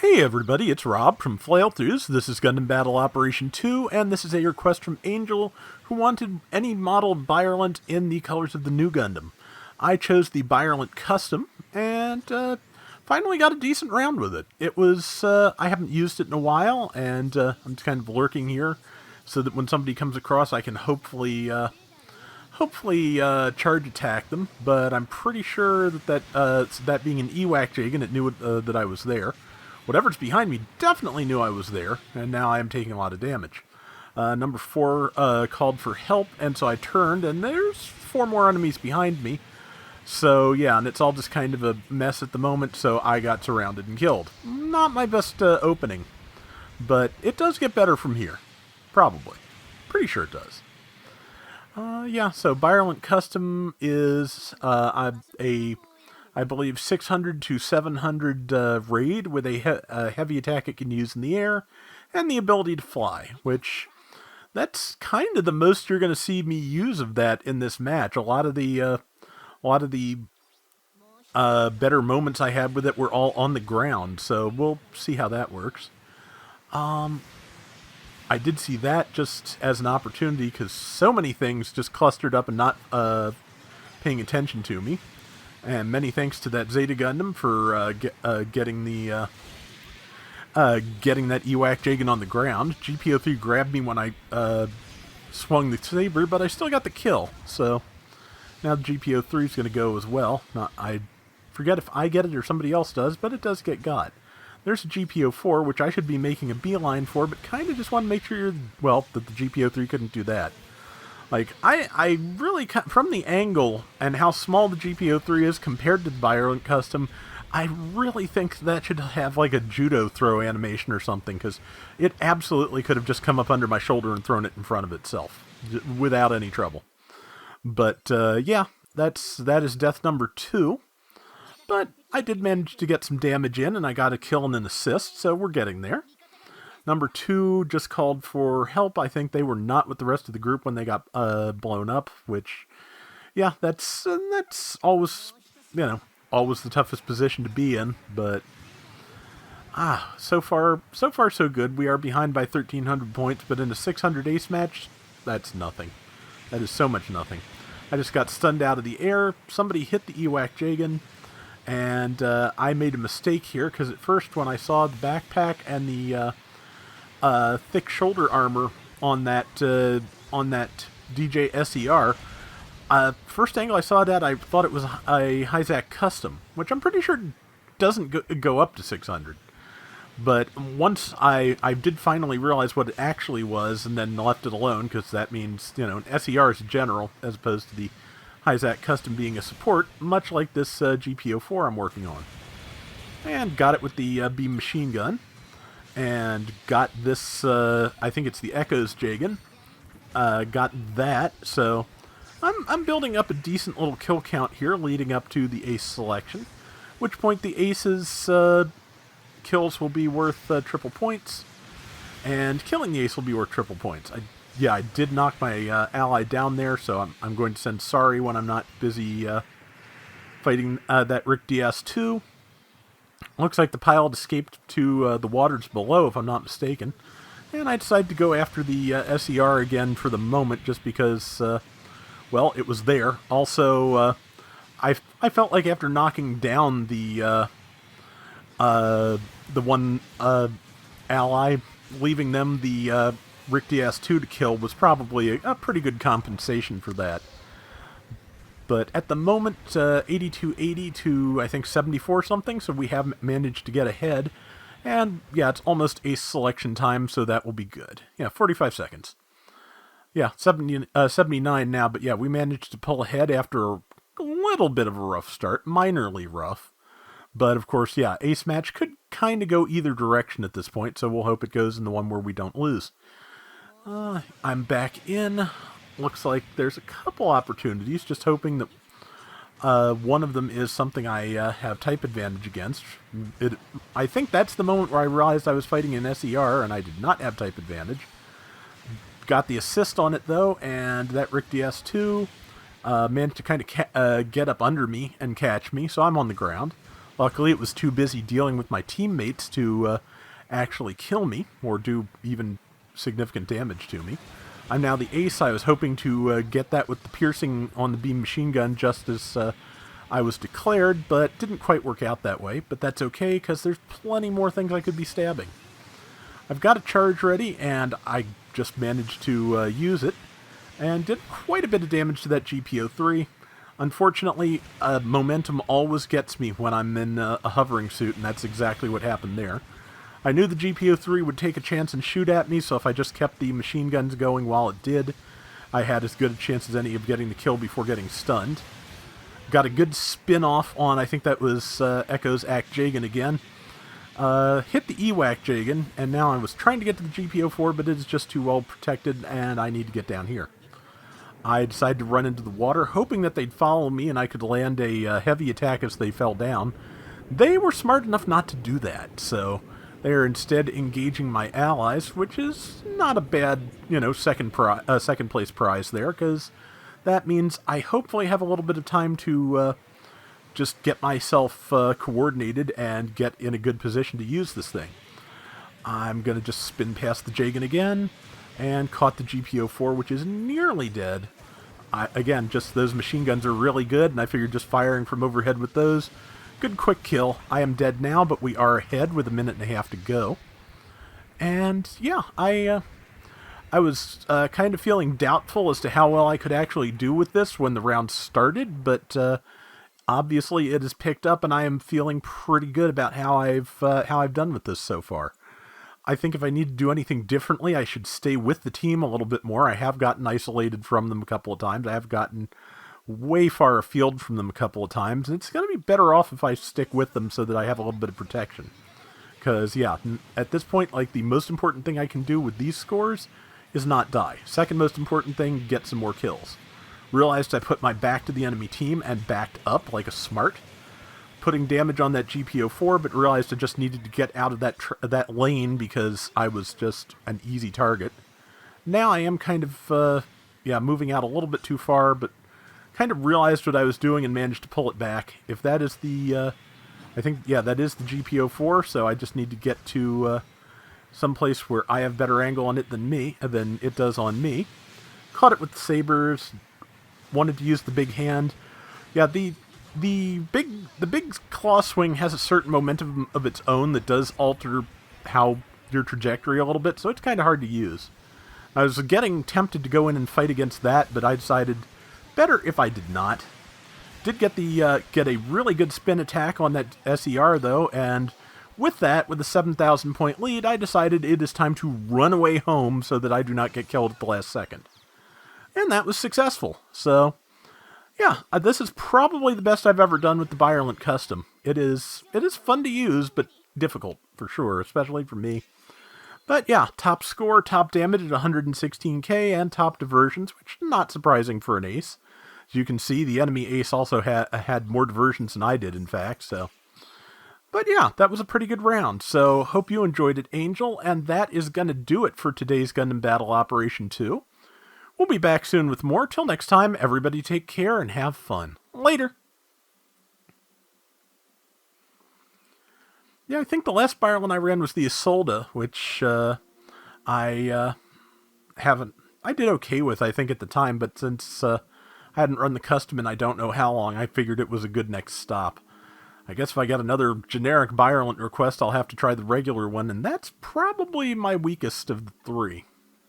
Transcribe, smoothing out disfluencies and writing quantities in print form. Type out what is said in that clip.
Hey everybody, it's Rob from Flailthroughs. This is Gundam Battle Operation 2, and this is a request from Angel, who wanted any modeled Byarlant in the colors of the new Gundam. I chose the Byarlant Custom, and finally got a decent round with it. It was, I haven't used it in a while, and I'm just kind of lurking here, so that when somebody comes across, I can hopefully charge attack them, but I'm pretty sure that being an EWAC Jagan, it knew that I was there. Whatever's behind me definitely knew I was there, and now I am taking a lot of damage. Number 4 called for help, and so I turned, and there's 4 more enemies behind me. So, yeah, and it's all just kind of a mess at the moment, so I got surrounded and killed. Not my best opening, but it does get better from here. Probably. Pretty sure it does. Yeah, so Byarlant Custom is I believe 600 to 700 raid with a heavy attack it can use in the air, and the ability to fly, which that's kind of the most you're going to see me use of that in this match. A lot of the better moments I had with it were all on the ground, so we'll see how that works. I did see that just as an opportunity because so many things just clustered up and not paying attention to me. And many thanks to that Zeta Gundam for getting that EWAC Jagan on the ground. GPO3 grabbed me when I swung the saber, but I still got the kill. So now the GPO3 is going to go as well. I forget if I get it or somebody else does, but it does get got. There's a GPO4, which I should be making a beeline for, but kind of just want to make sure that the GPO3 couldn't do that. Like, I really, from the angle and how small the GPO3 is compared to the Byron Custom, I really think that should have like a judo throw animation or something, because it absolutely could have just come up under my shoulder and thrown it in front of itself without any trouble. But yeah, that is death number 2. But I did manage to get some damage in, and I got a kill and an assist, so we're getting there. Number 2 just called for help. I think they were not with the rest of the group when they got blown up, which, yeah, that's always, always the toughest position to be in. But, so far so good. We are behind by 1,300 points, but in a 600 ace match, that's nothing. That is so much nothing. I just got stunned out of the air. Somebody hit the EWAC Jagan, and I made a mistake here, because at first when I saw the backpack and the thick shoulder armor on that DJ SER. First angle I saw that, I thought it was a Hyzak Custom, which I'm pretty sure doesn't go up to 600. But once I did finally realize what it actually was, and then left it alone, because that means, an SER is a general, as opposed to the Hyzak Custom being a support, much like this GPO4 I'm working on. And got it with the beam machine gun. And got this, I think it's the Echoes Jagan. Got that, so I'm building up a decent little kill count here, leading up to the ace selection. Which point the ace's kills will be worth triple points, and killing the ace will be worth triple points. I did knock my ally down there, so I'm going to send sorry when I'm not busy fighting that Rick DS2. Looks like the pilot escaped to the waters below, if I'm not mistaken. And I decided to go after the SER again for the moment, just because, well, it was there. Also, I felt like after knocking down the one ally, leaving them the Rick DS2 to kill was probably a pretty good compensation for that. But at the moment, 8280 to, I think, 74 something, so we haven't managed to get ahead. And, yeah, it's almost ace selection time, so that will be good. Yeah, 45 seconds. Yeah, 79 now, but yeah, we managed to pull ahead after a little bit of a rough start, minorly rough. But, of course, yeah, ace match could kind of go either direction at this point, so we'll hope it goes in the one where we don't lose. I'm back in. Looks like there's a couple opportunities, just hoping that one of them is something I have type advantage against. I think that's the moment where I realized I was fighting an SER, and I did not have type advantage. Got the assist on it, though, and that Rick DS2 managed to kind of get up under me and catch me, so I'm on the ground. Luckily, it was too busy dealing with my teammates to actually kill me or do even significant damage to me. I'm now the ace. I was hoping to get that with the piercing on the beam machine gun just as I was declared, but didn't quite work out that way. But that's okay, because there's plenty more things I could be stabbing. I've got a charge ready, and I just managed to use it, and did quite a bit of damage to that GPO-3. Unfortunately, momentum always gets me when I'm in a hovering suit, and that's exactly what happened there. I knew the GPO-3 would take a chance and shoot at me, so if I just kept the machine guns going while it did, I had as good a chance as any of getting the kill before getting stunned. Got a good spin-off on, I think that was Echo's Act Jagan again. Hit the EWAC Jagan, and now I was trying to get to the GPO-4, but it is just too well protected, and I need to get down here. I decided to run into the water, hoping that they'd follow me and I could land a heavy attack as they fell down. They were smart enough not to do that, so they are instead engaging my allies, which is not a bad, second place prize there, because that means I hopefully have a little bit of time to just get myself coordinated and get in a good position to use this thing. I'm going to just spin past the Jagan again, and caught the GPO-4, which is nearly dead. Again, just those machine guns are really good, and I figured just firing from overhead with those. Good quick kill. I am dead now, but we are ahead with 1.5 minutes to go. And yeah, I was kind of feeling doubtful as to how well I could actually do with this when the round started, but obviously it has picked up, and I am feeling pretty good about how I've done with this so far. I think if I need to do anything differently, I should stay with the team a little bit more. I have gotten isolated from them a couple of times. I have gotten way far afield from them a couple of times, and it's going to be better off if I stick with them so that I have a little bit of protection. Because, yeah, at this point, like, the most important thing I can do with these scores is not die. Second most important thing, get some more kills. Realized I put my back to the enemy team and backed up like a smart, putting damage on that GPO-4, but realized I just needed to get out of that lane because I was just an easy target. Now I am kind of, moving out a little bit too far, but kind of realized what I was doing and managed to pull it back. If that is the, that is the GPO-4, so I just need to get to someplace where I have better angle on it than it does on me. Caught it with the sabers, wanted to use the big hand. Yeah, the big claw swing has a certain momentum of its own that does alter how your trajectory a little bit, so it's kind of hard to use. I was getting tempted to go in and fight against that, but I decided better if I did not. Did get a really good spin attack on that SER though, and with that, with a 7,000 point lead, I decided it is time to run away home so that I do not get killed at the last second. And that was successful, so yeah, this is probably the best I've ever done with the Byarlant Custom. It is fun to use, but difficult, for sure, especially for me. But yeah, top score, top damage at 116k, and top diversions, which is not surprising for an ace. As you can see, the enemy ace also had more diversions than I did, in fact, so. But yeah, that was a pretty good round, so hope you enjoyed it, Angel, and that is going to do it for today's Gundam Battle Operation 2. We'll be back soon with more. Till next time, everybody take care and have fun. Later. Yeah, I think the last Byarlant I ran was the Isolde, which I did okay with, I think, at the time, but since I hadn't run the custom in I don't know how long, I figured it was a good next stop. I guess if I get another generic Byarlant request, I'll have to try the regular one, and that's probably my weakest of the three.